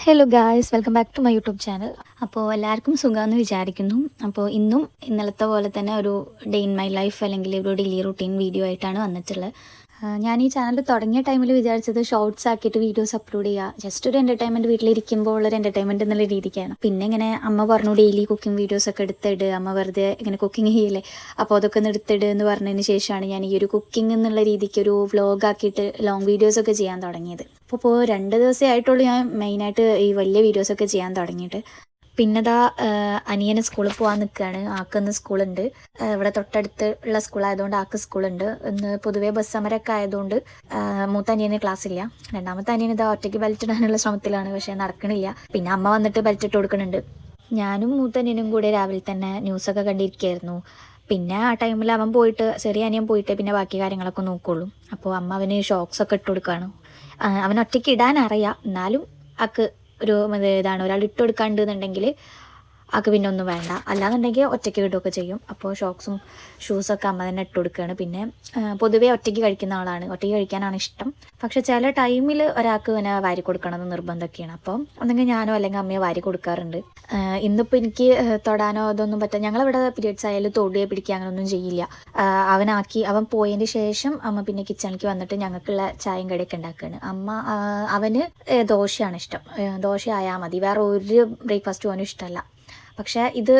Hello guys, welcome back to my YouTube channel. അപ്പോൾ എല്ലാവർക്കും സുഖമെന്ന് വിചാരിക്കുന്നു. അപ്പോൾ ഇന്നും ഇന്നലത്തെ പോലെ തന്നെ ഒരു ഡേ ഇൻ മൈ ലൈഫ് അല്ലെങ്കിൽ ഒരു ഡെയിലി റുട്ടീൻ വീഡിയോ ആയിട്ടാണ് വന്നിട്ടുള്ളത്. ഞാൻ ഈ ചാനൽ തുടങ്ങിയ ടൈമിൽ വിചാരിച്ചത് ഷോർട്സ് ആക്കിയിട്ട് വീഡിയോസ് അപ്ലോഡ് ചെയ്യുക, ജസ്റ്റ് ഒരു എൻ്റർടൈൻമെൻറ്റ്, വീട്ടിലിരിക്കുമ്പോൾ ഉള്ളൊരു എൻ്റർടൈൻമെൻറ്റ് എന്നുള്ള രീതിക്കാണ്. പിന്നെ ഇങ്ങനെ അമ്മ പറഞ്ഞു ഡെയിലി കുക്കിംഗ് വീഡിയോസ് ഒക്കെ എടുത്തിട്, അമ്മ വെറുതെ ഇങ്ങനെ കുക്കിംഗ് ചെയ്യില്ലേ, അപ്പോൾ അതൊക്കെ ഒന്ന് എടുത്തിട് എന്ന് പറഞ്ഞതിന് ശേഷമാണ് ഞാൻ ഈ ഒരു കുക്കിംഗ് എന്നുള്ള രീതിക്ക് ഒരു വ്ലോഗ് ആക്കിയിട്ട് ലോങ് വീഡിയോസൊക്കെ ചെയ്യാൻ തുടങ്ങിയത്. അപ്പോൾ 2 ദിവസമേ ആയിട്ടുള്ളൂ ഞാൻ മെയിനായിട്ട് ഈ വലിയ വീഡിയോസൊക്കെ ചെയ്യാൻ തുടങ്ങിയിട്ട്. പിന്നെതാ അനിയന് സ്കൂളിൽ പോകാൻ നിൽക്കുകയാണ്. ആക്കിന്ന് സ്കൂളുണ്ട്, ഇവിടെ തൊട്ടടുത്ത് ഉള്ള സ്കൂളായതുകൊണ്ട് ആക്ക് സ്കൂളുണ്ട്. ഇന്ന് പൊതുവേ ബസ് സമരമൊക്കെ ആയതുകൊണ്ട് മൂത്ത അനിയന് ക്ലാസ് ഇല്ല. രണ്ടാമത്തെ അനിയൻ ഇതാ ഒറ്റയ്ക്ക് ബെൽറ്റ് ഇടാനുള്ള ശ്രമത്തിലാണ്, പക്ഷേ നടക്കണില്ല. പിന്നെ അമ്മ വന്നിട്ട് ബെൽറ്റ് ഇട്ട് കൊടുക്കുന്നുണ്ട്. ഞാനും മൂത്ത അനിയനും കൂടെ രാവിലെ തന്നെ ന്യൂസൊക്കെ കണ്ടിരിക്കുകയായിരുന്നു. പിന്നെ ആ ടൈമിൽ അവൻ പോയിട്ട്, ചെറിയ അനിയൻ പോയിട്ട് പിന്നെ ബാക്കി കാര്യങ്ങളൊക്കെ നോക്കുള്ളൂ. അപ്പോൾ അമ്മ അവന് ഷോക്സൊക്കെ ഇട്ട് കൊടുക്കുകയാണ്. അവൻ ഒറ്റയ്ക്ക് ഇടാൻ അറിയാം, എന്നാലും ആക്ക് ഒരു ഇതാണ്, ഒരാൾ ഇട്ട് കൊടുക്കാണ്ടെന്നുണ്ടെങ്കിൽ ആക്ക് പിന്നെ ഒന്നും വേണ്ട, അല്ലാന്നുണ്ടെങ്കിൽ ഒറ്റയ്ക്ക് ഇടുകയൊക്കെ ചെയ്യും. അപ്പോൾ ഷോക്സും ഷൂസൊക്കെ അമ്മ തന്നെ ഇട്ട് കൊടുക്കുകയാണ്. പിന്നെ പൊതുവേ ഒറ്റയ്ക്ക് കഴിക്കുന്ന ആളാണ്, ഒറ്റയ്ക്ക് കഴിക്കാനാണ് ഇഷ്ടം. പക്ഷെ ചില ടൈമിൽ ഒരാൾക്ക് ഇങ്ങനെ വാരി കൊടുക്കണമെന്ന് നിർബന്ധമൊക്കെയാണ്. അപ്പോൾ ഒന്നെങ്കിൽ ഞാനോ അല്ലെങ്കിൽ അമ്മയോ വാരി കൊടുക്കാറുണ്ട്. ഇന്നിപ്പോൾ എനിക്ക് തൊടാനോ അതൊന്നും പറ്റാം. ഞങ്ങളിവിടെ പീരിയഡ്സ് ആയാലും തൊടുകയോ പിടിക്കുക അങ്ങനെയൊന്നും ചെയ്യില്ല. അവൻ പോയതിന് ശേഷം അമ്മ പിന്നെ കിച്ചണിലേക്ക് വന്നിട്ട് ഞങ്ങൾക്കുള്ള ചായയും കടിയൊക്കെ ഉണ്ടാക്കുകയാണ്. അവന് ദോശയാണ് ഇഷ്ടം. ദോശ ആയാൽ മതി, വേറെ ഒരു ബ്രേക്ക്ഫാസ്റ്റും അവനും ഇഷ്ടമല്ല. പക്ഷേ ഇത്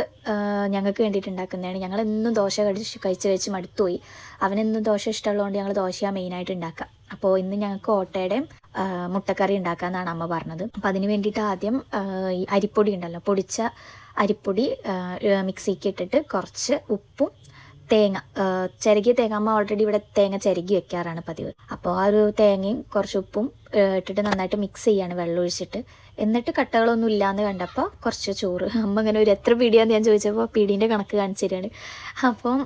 ഞങ്ങൾക്ക് വേണ്ടിയിട്ട് ഉണ്ടാക്കുന്നതാണ്. ഞങ്ങൾ എന്നും ദോശ കഴിച്ച് മടുത്തുപോയി. അവനെന്നും ദോശ ഇഷ്ടമുള്ളതുകൊണ്ട് ഞങ്ങൾ ദോശയാണ് മെയിനായിട്ട് ഉണ്ടാക്കുക. അപ്പോൾ ഇന്ന് ഞങ്ങൾക്ക് ഓട്ടയുടെയും മുട്ടക്കറി ഉണ്ടാക്കാമെന്നാണ് അമ്മ പറഞ്ഞത്. അപ്പോൾ അതിന് വേണ്ടിയിട്ട് ആദ്യം ഈ അരിപ്പൊടി ഉണ്ടല്ലോ, പൊടിച്ച അരിപ്പൊടി മിക്സിക്ക് ഇട്ടിട്ട് കുറച്ച് ഉപ്പും ചിരകിയ തേങ്ങ, അമ്മ ഓൾറെഡി ഇവിടെ തേങ്ങ ചിരകി വെക്കാറാണ് പതിവ്. അപ്പോൾ ആ ഒരു തേങ്ങയും കുറച്ച് ഉപ്പും ഇട്ടിട്ട് നന്നായിട്ട് മിക്സ് ചെയ്യാണ് വെള്ളം ഒഴിച്ചിട്ട്. എന്നിട്ട് കട്ടകളൊന്നും ഇല്ലയെന്ന് കണ്ടപ്പോൾ കുറച്ച് ചോറ്, അമ്മ ഇങ്ങനെ ഒരു എത്ര പീടിയാന്ന് ഞാൻ ചോദിച്ചപ്പോൾ പീടീൻ്റെ കണക്ക് കാണിച്ചു തരികയാണ്. അപ്പം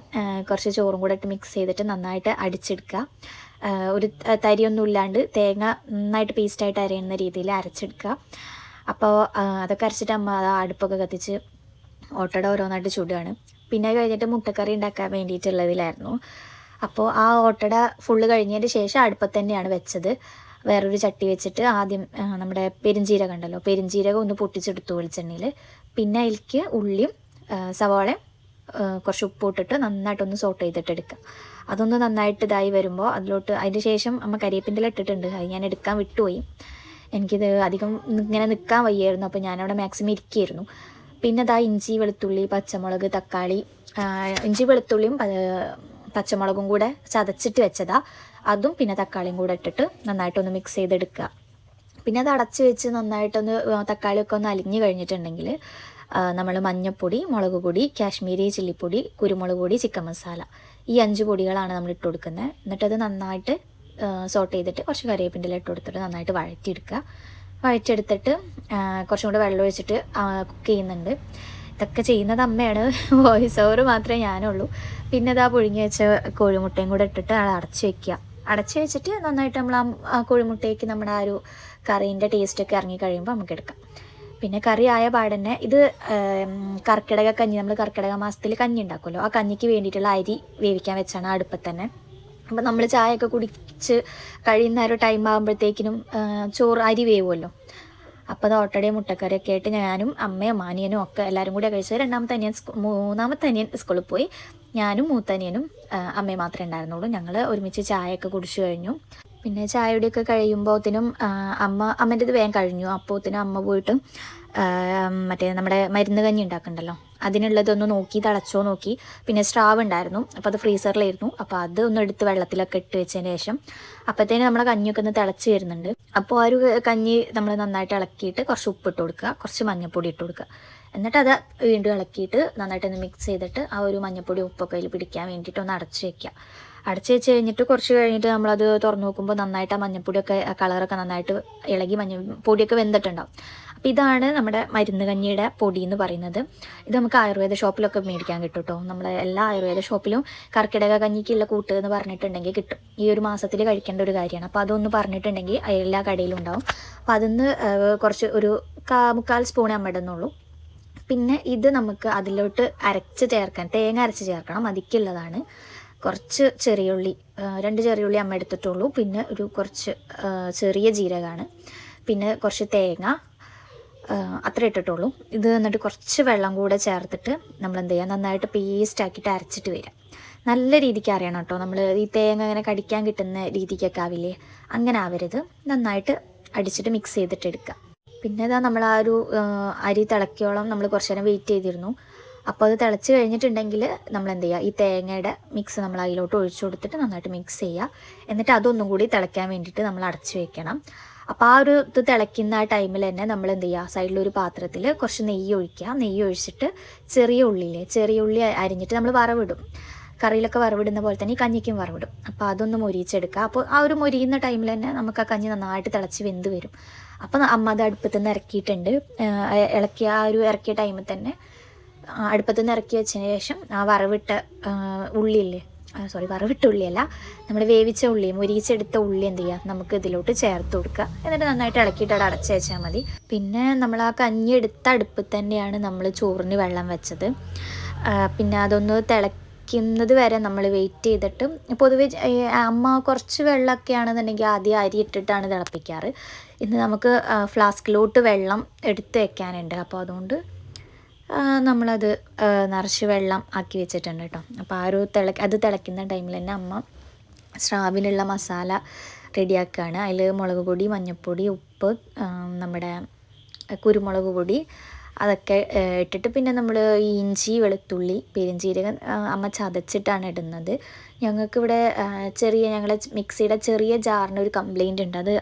കുറച്ച് ചോറും കൂടെ ഇട്ട് മിക്സ് ചെയ്തിട്ട് നന്നായിട്ട് അടിച്ചെടുക്കുക. ഒരു തരിയൊന്നും ഇല്ലാണ്ട് തേങ്ങ നന്നായിട്ട് പേസ്റ്റായിട്ട് അരയുന്ന രീതിയിൽ അരച്ചെടുക്കുക. അപ്പോൾ അതൊക്കെ അരച്ചിട്ട് അമ്മ അടുപ്പൊക്കെ കത്തിച്ച് ഓട്ടട ഓരോന്നായിട്ട് ചുടുകയാണ്. പിന്നെ കഴിഞ്ഞിട്ട് മുട്ടക്കറി ഉണ്ടാക്കാൻ വേണ്ടിയിട്ടുള്ളതിലായിരുന്നു. അപ്പോൾ ആ ഓട്ടട ഫുള്ള് കഴിഞ്ഞതിന് ശേഷം അടുപ്പത്ത് തന്നെയാണ് വെച്ചത്. വേറൊരു ചട്ടി വെച്ചിട്ട് ആദ്യം നമ്മുടെ പെരുംജീരകം ഉണ്ടല്ലോ, പെരുംജീരകം ഒന്ന് പൊട്ടിച്ചെടുത്തു വെളിച്ചെണ്ണയിൽ. പിന്നെ അതിലേക്ക് ഉള്ളിയും സവാളയും കുറച്ച് ഉപ്പിട്ടിട്ട് നന്നായിട്ടൊന്ന് സോട്ട് ചെയ്തിട്ട് എടുക്കുക. അതൊന്ന് നന്നായിട്ട് ഇതായി വരുമ്പോൾ അതിന് ശേഷം അമ്മ കരിവേപ്പിൻ്റെ ഇല ഇട്ടിട്ടുണ്ട്, അത് ഞാൻ എടുക്കാൻ വിട്ടുപോയി. എനിക്കിത് അധികം ഇങ്ങനെ നിൽക്കാൻ വയ്യായിരുന്നു, അപ്പോൾ ഞാനവിടെ മാക്സിമം ഇരിക്കുകയായിരുന്നു. പിന്നെ ഇതാ ഇഞ്ചി വെളുത്തുള്ളി പച്ചമുളക് തക്കാളി, ഇഞ്ചി വെളുത്തുള്ളിയും പച്ചമുളകും കൂടെ ചതച്ചിട്ട് വെച്ചതാ, അതും പിന്നെ തക്കാളിയും കൂടെ ഇട്ടിട്ട് നന്നായിട്ടൊന്ന് മിക്സ് ചെയ്തെടുക്കുക. പിന്നെ അത് അടച്ച് വെച്ച് നന്നായിട്ടൊന്ന് തക്കാളിയൊക്കെ ഒന്ന് അലിഞ്ഞ് കഴിഞ്ഞിട്ടുണ്ടെങ്കിൽ നമ്മൾ മഞ്ഞൾപ്പൊടി, മുളക് പൊടി, കാശ്മീരി ചില്ലിപ്പൊടി, കുരുമുളക് പൊടി, ചിക്കൻ മസാല, ഈ 5 പൊടികളാണ് നമ്മൾ ഇട്ട് കൊടുക്കുന്നത്. എന്നിട്ടത് നന്നായിട്ട് സോട്ട് ചെയ്തിട്ട് കുറച്ച് കറിവേപ്പിൻ്റെ ഇല ഇട്ട് കൊടുത്തിട്ട് നന്നായിട്ട് വഴറ്റിയെടുത്തിട്ട് കുറച്ചും കൂടെ വെള്ളം ഒഴിച്ചിട്ട് കുക്ക് ചെയ്യുന്നുണ്ട്. ഇതൊക്കെ ചെയ്യുന്നത് അമ്മയാണ്, വോയിസ് ഓവർ മാത്രമേ ഞാനുള്ളൂ. പിന്നെ ഇതാ പുഴുങ്ങി വെച്ച കോഴിമുട്ടയും കൂടെ ഇട്ടിട്ട് അത് അടച്ച് വെച്ചിട്ട് നന്നായിട്ട് നമ്മൾ ആ കോഴിമുട്ടയ്ക്ക് നമ്മുടെ ആ ഒരു കറീൻ്റെ ടേസ്റ്റൊക്കെ ഇറങ്ങി കഴിയുമ്പോൾ നമുക്ക് എടുക്കാം. പിന്നെ കറി ആയ പാടന്നെ ഇത് കർക്കിടക കഞ്ഞി, നമ്മൾ കർക്കിടക മാസത്തിൽ കഞ്ഞി ഉണ്ടാക്കുമല്ലോ, ആ കഞ്ഞിക്ക് വേണ്ടിയിട്ടുള്ള അരി വേവിക്കാൻ വെച്ചാണ് അടുപ്പത്ത് തന്നെ. അപ്പം നമ്മൾ ചായയൊക്കെ കുടിച്ച് കഴിയുന്ന ഒരു ടൈം ആകുമ്പോഴത്തേക്കിനും അരി വേവുമല്ലോ. അപ്പോൾ അത് ഓട്ടടയും മുട്ടക്കറിയൊക്കെ ആയിട്ട് ഞാനും അമ്മയും അനിയനും ഒക്കെ എല്ലാവരും കൂടെ കഴിച്ചത്. മൂന്നാമത്തെ അനിയൻ സ്കൂളിൽ പോയി. ഞാനും മൂത്തനിയനും അമ്മയും മാത്രമേ ഉണ്ടായിരുന്നുള്ളൂ. ഞങ്ങൾ ഒരുമിച്ച് ചായയൊക്കെ കുടിച്ചു കഴിഞ്ഞു. പിന്നെ ചായയുടെയൊക്കെ കഴിയുമ്പോഴത്തേനും അമ്മേൻ്റെ ഇത് വേഗം കഴിഞ്ഞു. അപ്പോഴത്തേനും അമ്മ പോയിട്ട് മറ്റേ നമ്മുടെ മരുന്ന് കഞ്ഞി ഉണ്ടാക്കണ്ടല്ലോ, അതിനുള്ളതൊന്ന് നോക്കി, തിളച്ചോ നോക്കി. പിന്നെ സ്ട്രാവ് ഉണ്ടായിരുന്നു, അപ്പോൾ അത് ഫ്രീസറിലായിരുന്നു. അപ്പോൾ അത് ഒന്ന് എടുത്ത് വെള്ളത്തിലൊക്കെ ഇട്ട് വെച്ചതിന് ശേഷം അപ്പോഴത്തേനും നമ്മുടെ കഞ്ഞിയൊക്കെ ഒന്ന് തിളച്ച് വരുന്നുണ്ട്. അപ്പോൾ ആ ഒരു കഞ്ഞി നമ്മൾ നന്നായിട്ട് ഇളക്കിയിട്ട് കുറച്ച് ഉപ്പിട്ട് കൊടുക്കുക, കുറച്ച് മഞ്ഞൾപ്പൊടി ഇട്ട് കൊടുക്കുക. എന്നിട്ട് അത് വീണ്ടും ഇളക്കിയിട്ട് നന്നായിട്ടൊന്ന് മിക്സ് ചെയ്തിട്ട് ആ ഒരു മഞ്ഞൾപ്പൊടി ഉപ്പൊക്കെ അതിൽ പിടിക്കാൻ വേണ്ടിയിട്ട് ഒന്ന് അടച്ച് വെച്ച് കഴിഞ്ഞിട്ട് കുറച്ച് കഴിഞ്ഞിട്ട് നമ്മളത് തുറന്ന് നോക്കുമ്പോൾ നന്നായിട്ട് ആ മഞ്ഞൾപ്പൊടിയൊക്കെ കളറൊക്കെ നന്നായിട്ട് ഇളകി പൊടിയൊക്കെ വെന്തിട്ടുണ്ടാവും. അപ്പോൾ ഇതാണ് നമ്മുടെ മരുന്ന് കഞ്ഞിയുടെ പൊടി എന്ന് പറയുന്നത്. ഇത് നമുക്ക് ആയുർവേദ ഷോപ്പിലൊക്കെ മേടിക്കാൻ കിട്ടും കേട്ടോ. നമ്മളെ എല്ലാ ആയുർവേദ ഷോപ്പിലും കർക്കിടക കഞ്ഞിക്കുള്ള കൂട്ട് എന്ന് പറഞ്ഞിട്ടുണ്ടെങ്കിൽ കിട്ടും. ഈ ഒരു മാസത്തിൽ കഴിക്കേണ്ട ഒരു കാര്യമാണ്. അപ്പോൾ അതൊന്ന് പറഞ്ഞിട്ടുണ്ടെങ്കിൽ എല്ലാ കടയിലും ഉണ്ടാവും. അപ്പോൾ അതിന്ന് കുറച്ച് ഒരു 1/4 സ്പൂണേ അമ്മ ഇടുന്നുള്ളൂ. പിന്നെ ഇത് നമുക്ക് അതിലോട്ട് തേങ്ങ അരച്ച് ചേർക്കണം, അതിക്കുള്ളതാണ്. കുറച്ച് ചെറിയുള്ളി, 2 ചെറിയുള്ളി അമ്മ എടുത്തിട്ടുള്ളൂ. പിന്നെ കുറച്ച് ചെറിയ ജീരകമാണ്. പിന്നെ കുറച്ച് തേങ്ങ, അത്ര ഇട്ടിട്ടുള്ളൂ. ഇത് എന്നിട്ട് കുറച്ച് വെള്ളം കൂടെ ചേർത്തിട്ട് നമ്മൾ എന്ത് ചെയ്യുക, നന്നായിട്ട് പേസ്റ്റ് ആക്കിയിട്ട് അരച്ചിട്ട് വരിക. നല്ല രീതിക്ക് അറിയണം കേട്ടോ, നമ്മൾ ഈ തേങ്ങ അങ്ങനെ കടിക്കാൻ കിട്ടുന്ന രീതിക്കൊക്കെ ആവില്ലേ, അങ്ങനെ ആവരുത്. നന്നായിട്ട് അടിച്ചിട്ട് മിക്സ് ചെയ്തിട്ട് എടുക്കുക. പിന്നെ ഇതാ നമ്മൾ ആ ഒരു അരി തിളക്കിയോളം നമ്മൾ കുറച്ച് നേരം വെയിറ്റ് ചെയ്തിരുന്നു. അപ്പോൾ അത് തിളച്ച് കഴിഞ്ഞിട്ടുണ്ടെങ്കിൽ നമ്മൾ എന്ത് ചെയ്യുക, ഈ തേങ്ങയുടെ മിക്സ് നമ്മൾ അതിലോട്ട് ഒഴിച്ചു കൊടുത്തിട്ട് നന്നായിട്ട് മിക്സ് ചെയ്യുക. എന്നിട്ട് അതൊന്നും കൂടി തിളയ്ക്കാൻ വേണ്ടിയിട്ട് നമ്മൾ അടച്ച് വെക്കണം. അപ്പോൾ ആ ഒരു ഇത് തിളയ്ക്കുന്ന ആ ടൈമിൽ തന്നെ നമ്മൾ എന്ത് ചെയ്യുക, സൈഡിലൊരു പാത്രത്തിൽ കുറച്ച് നെയ്യ് ഒഴിക്കുക. നെയ്യ് ഒഴിച്ചിട്ട് ചെറിയ ഉള്ളി അരിഞ്ഞിട്ട് നമ്മൾ വറവിടും. കറിയിലൊക്കെ വറവിടുന്ന പോലെ തന്നെ ഈ കഞ്ഞിക്കും വറവിടും. അപ്പോൾ അതൊന്ന് മൊരിച്ചെടുക്കുക. അപ്പോൾ ആ ഒരു മൊരിയുന്ന ടൈമിൽ തന്നെ നമുക്ക് ആ കഞ്ഞി നന്നായിട്ട് തിളച്ച് വെന്ത് വരും. അപ്പോൾ അമ്മ അത് അടുപ്പത്തു നിന്ന് ഇറക്കിയിട്ടുണ്ട്. ഇളക്കിയ ആ ഒരു ഇറക്കിയ ടൈമിൽ തന്നെ അടുപ്പത്തു നിന്ന് ഇറക്കി വെച്ചതിന് ശേഷം ആ വറവിട്ട ഉള്ളിയില്ലേ, വറവിട്ട ഉള്ളിയല്ല, നമ്മൾ വേവിച്ച ഉള്ളി, മൊരിച്ചെടുത്ത ഉള്ളി എന്ത് ചെയ്യുക, നമുക്ക് ഇതിലോട്ട് ചേർത്ത് കൊടുക്കുക. എന്നിട്ട് നന്നായിട്ട് ഇളക്കിയിട്ട് അവിടെ അടച്ച് വെച്ചാൽ മതി. പിന്നെ നമ്മൾ ആ കഞ്ഞി എടുത്ത അടുപ്പിൽ തന്നെയാണ് നമ്മൾ ചോറിന് വെള്ളം വെച്ചത്. പിന്നെ അതൊന്ന് തിളയ്ക്കുന്നത് വരെ നമ്മൾ വെയിറ്റ് ചെയ്തിട്ട്, പൊതുവെ അമ്മ കുറച്ച് വെള്ളമൊക്കെ ആണെന്നുണ്ടെങ്കിൽ ആദ്യം അരി ഇട്ടിട്ടാണ് തിളപ്പിക്കാറ്. ഇന്ന് നമുക്ക് ഫ്ലാസ്കിലോട്ട് വെള്ളം എടുത്ത് വെക്കാനുണ്ട്. അപ്പോൾ അതുകൊണ്ട് നമ്മളത് നിറച്ച് വെള്ളം ആക്കി വെച്ചിട്ടുണ്ട് കേട്ടോ. അപ്പോൾ ആ ഒരു അത് തിളയ്ക്കുന്ന ടൈമിൽ തന്നെ അമ്മ സ്രാവിനുള്ള മസാല റെഡിയാക്കുകയാണ്. അതിൽ മുളക് പൊടി, മഞ്ഞൾപ്പൊടി, ഉപ്പ്, നമ്മുടെ കുരുമുളക് പൊടി അതൊക്കെ ഇട്ടിട്ട്, പിന്നെ നമ്മൾ ഇഞ്ചി, വെളുത്തുള്ളി, പെരുംജീരകം അമ്മ ചതച്ചിട്ടാണ് ഇടുന്നത്. ഞങ്ങൾക്കിവിടെ ഞങ്ങളെ മിക്സിയുടെ ചെറിയ ജാറിന് ഒരു കംപ്ലൈൻറ്റ് ഉണ്ട്. അത്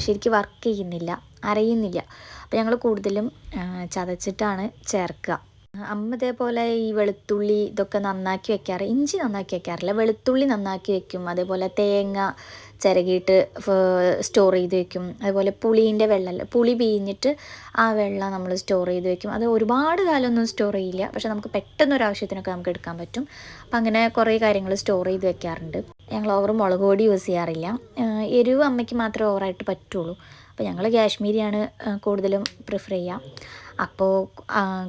ശരിക്കും വർക്ക് ചെയ്യുന്നില്ല, അരയുന്നില്ല. അപ്പോൾ ഞങ്ങൾ കൂടുതലും ചതച്ചിട്ടാണ് ചേർക്കുക. അമ്മ ഇതേപോലെ ഈ വെളുത്തുള്ളി ഇതൊക്കെ നന്നാക്കി വെക്കാറ്. ഇഞ്ചി നന്നാക്കി വെക്കാറില്ല, വെളുത്തുള്ളി നന്നാക്കി വെക്കും. അതേപോലെ തേങ്ങ ചിരകിയിട്ട് സ്റ്റോർ ചെയ്ത് വെക്കും. അതുപോലെ പുളീൻ്റെ വെള്ളം, പുളി പിഴിഞ്ഞിട്ട് ആ വെള്ളം നമ്മൾ സ്റ്റോർ ചെയ്ത് വെക്കും. അത് ഒരുപാട് കാലമൊന്നും സ്റ്റോർ ചെയ്യില്ല, പക്ഷെ നമുക്ക് പെട്ടെന്നൊരാവശ്യത്തിനൊക്കെ നമുക്ക് എടുക്കാൻ പറ്റും. അപ്പം അങ്ങനെ കുറേ കാര്യങ്ങൾ സ്റ്റോർ ചെയ്ത് വെക്കാറുണ്ട്. ഞങ്ങൾ ഓവർ മുളക് പൊടി യൂസ് ചെയ്യാറില്ല. എരിവ് അമ്മയ്ക്ക് മാത്രമേ ഓവറായിട്ട് പറ്റുള്ളൂ. അപ്പോൾ ഞങ്ങൾ കാശ്മീരിയാണ് കൂടുതലും പ്രിഫർ ചെയ്യുക. അപ്പോൾ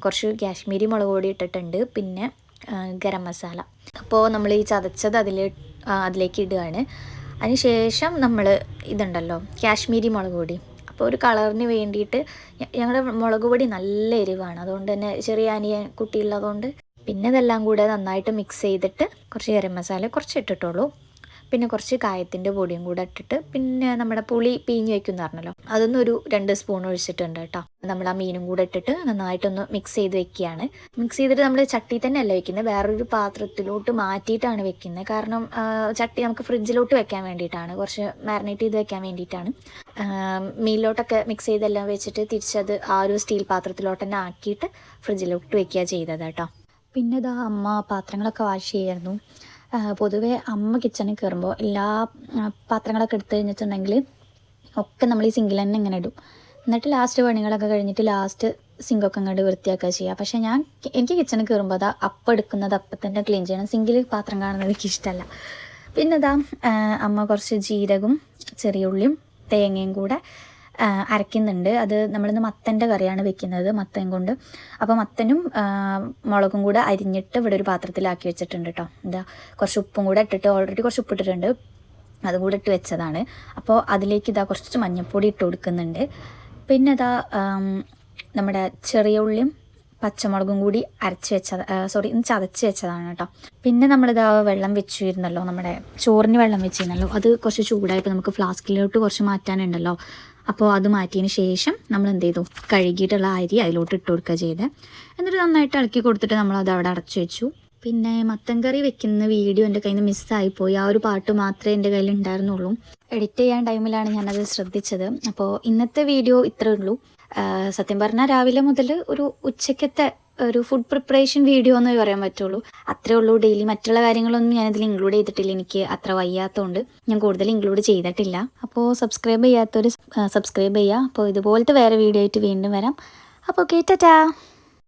കുറച്ച് കാശ്മീരി മുളക് പൊടി ഇട്ടിട്ടുണ്ട്. പിന്നെ ഗരം മസാല. അപ്പോൾ നമ്മൾ ഈ ചതച്ചത് അതിലേക്ക് ഇടുകയാണ്. അതിന് ശേഷം നമ്മൾ ഇതുണ്ടല്ലോ കാശ്മീരി മുളക് പൊടി. അപ്പോൾ ഒരു കളറിന് വേണ്ടിയിട്ട് ഞങ്ങളുടെ മുളക് പൊടി നല്ല എരിവാണ്, അതുകൊണ്ട് തന്നെ ചെറിയ അനിയൻ കുട്ടിയുള്ളതുകൊണ്ട്. പിന്നെ ഇതെല്ലാം കൂടെ നന്നായിട്ട് മിക്സ് ചെയ്തിട്ട് കുറച്ച് ഗരം മസാല കുറച്ച് ഇട്ടിട്ടുള്ളൂ. പിന്നെ കുറച്ച് കായത്തിൻ്റെ പൊടിയും കൂടെ ഇട്ടിട്ട്, പിന്നെ നമ്മുടെ പുളി പിഴിഞ്ഞ് വയ്ക്കുമെന്ന് പറഞ്ഞല്ലോ, അതൊന്നും ഒരു 2 സ്പൂൺ ഒഴിച്ചിട്ടുണ്ട് കേട്ടോ. നമ്മൾ ആ മീനും കൂടെ ഇട്ടിട്ട് നന്നായിട്ടൊന്ന് മിക്സ് ചെയ്ത് വെക്കുകയാണ്. മിക്സ് ചെയ്തിട്ട് നമ്മൾ ചട്ടി തന്നെ അല്ല വെക്കുന്നത്, വേറൊരു പാത്രത്തിലോട്ട് മാറ്റിയിട്ടാണ് വെക്കുന്നത്. കാരണം ചട്ടി നമുക്ക് ഫ്രിഡ്ജിലോട്ട് വെക്കാൻ വേണ്ടിയിട്ടാണ്, കുറച്ച് മാരിനേറ്റ് ചെയ്ത് വെക്കാൻ വേണ്ടിയിട്ടാണ്. മീനിലോട്ടൊക്കെ മിക്സ് ചെയ്തെല്ലാം വെച്ചിട്ട് തിരിച്ചത് ആ ഒരു സ്റ്റീൽ പാത്രത്തിലോട്ട് തന്നെ ആക്കിയിട്ട് ഫ്രിഡ്ജിലോട്ട് വെക്കുക ചെയ്തത് കേട്ടോ. പിന്നെ ഇതാ അമ്മ പാത്രങ്ങളൊക്കെ വാഷ് ചെയ്യായിരുന്നു. പൊതുവേ അമ്മ കിച്ചണിൽ കയറുമ്പോൾ എല്ലാ പാത്രങ്ങളൊക്കെ എടുത്ത് കഴിഞ്ഞിട്ടുണ്ടെങ്കിൽ ഒക്കെ നമ്മൾ ഈ സിങ്കിൽ തന്നെ ഇങ്ങനെ ഇടും. എന്നിട്ട് ലാസ്റ്റ് പണികളൊക്കെ കഴിഞ്ഞിട്ട് ലാസ്റ്റ് സിങ്കൊക്കെ അങ്ങോട്ട് വൃത്തിയാക്കുക ചെയ്യുക. പക്ഷേ എനിക്ക് കിച്ചണിൽ കയറുമ്പോൾ അതാ അപ്പം എടുക്കുന്നത് അപ്പം തന്നെ ക്ലീൻ ചെയ്യണം. സിങ്കിൽ പാത്രം കാണുന്നത് എനിക്ക് ഇഷ്ടമല്ല. പിന്നെ ഇതാ അമ്മ കുറച്ച് ജീരകവും ചെറിയ ഉള്ളിയും തേങ്ങയും കൂടെ അരയ്ക്കുന്നുണ്ട്. അത് നമ്മളിന്ന് മത്തൻ്റെ കറിയാണ് വെക്കുന്നത്, മത്തൻ കൊണ്ട്. അപ്പോൾ മത്തനും മുളകും കൂടെ അരിഞ്ഞിട്ട് ഇവിടെ ഒരു പാത്രത്തിലാക്കി വെച്ചിട്ടുണ്ട് കേട്ടോ. ഇതാ കുറച്ച് ഉപ്പും കൂടെ ഇട്ടിട്ട്, ഓൾറെഡി കുറച്ച് ഉപ്പിട്ടിട്ടുണ്ട്, അതും കൂടെ ഇട്ട് വെച്ചതാണ്. അപ്പോൾ അതിലേക്ക് ഇതാ കുറച്ച് മഞ്ഞൾപ്പൊടി ഇട്ട് കൊടുക്കുന്നുണ്ട്. പിന്നെ ഇതാ നമ്മുടെ ചെറിയ ഉള്ളിയും പച്ചമുളകും കൂടി ചതച്ച് വെച്ചതാണ് കേട്ടോ. പിന്നെ നമ്മളിതാ വെള്ളം വെച്ചിരുന്നല്ലോ, നമ്മുടെ ചോറിന് വെള്ളം വെച്ചിരുന്നല്ലോ, അത് കുറച്ച് ചൂടായപ്പോൾ നമുക്ക് ഫ്ലാസ്കിലോട്ട് കുറച്ച് മാറ്റാനുണ്ടല്ലോ. അപ്പോൾ അത് മാറ്റിയതിന് ശേഷം നമ്മൾ എന്ത് ചെയ്തു, കഴുകിയിട്ടുള്ള അരി അതിലോട്ട് ഇട്ട് കൊടുക്കുക ചെയ്തത്. എന്നിട്ട് നന്നായിട്ട് ഇളക്കി കൊടുത്തിട്ട് നമ്മളത് അവിടെ അടച്ചു വെച്ചു. പിന്നെ മത്തൻ കറി വെക്കുന്ന വീഡിയോ എൻ്റെ കയ്യിൽ നിന്ന് മിസ്സായിപ്പോയി. ആ ഒരു പാട്ട് മാത്രമേ എൻ്റെ കയ്യിൽ ഉണ്ടായിരുന്നുള്ളൂ. എഡിറ്റ് ചെയ്യാൻ ടൈമിലാണ് ഞാനത് ശ്രദ്ധിച്ചത്. അപ്പോൾ ഇന്നത്തെ വീഡിയോ ഇത്രയേ ഉള്ളൂ. സത്യം പറഞ്ഞാൽ രാവിലെ മുതൽ ഒരു ഉച്ചക്കത്തെ ഒരു ഫുഡ് പ്രിപ്പറേഷൻ വീഡിയോ എന്നേ പറയാൻ പറ്റുള്ളൂ. അത്രേ ഉള്ളൂ. ഡെയിലി മറ്റുള്ള കാര്യങ്ങളൊന്നും ഞാനിതിൽ ഇൻക്ലൂഡ് ചെയ്തിട്ടില്ല, എനിക്ക് അത്ര വയ്യാത്തതുകൊണ്ട് ഞാൻ കൂടുതൽ ഇൻക്ലൂഡ് ചെയ്തിട്ടില്ല. അപ്പോൾ സബ്സ്ക്രൈബ് ചെയ്യാത്തവർ സബ്സ്ക്രൈബ് ചെയ്യുക. അപ്പോൾ ഇതുപോലത്തെ വേറെ വീഡിയോ ആയിട്ട് വീണ്ടും വരാം. അപ്പോൾ ഓക്കെ, ടാറ്റാ.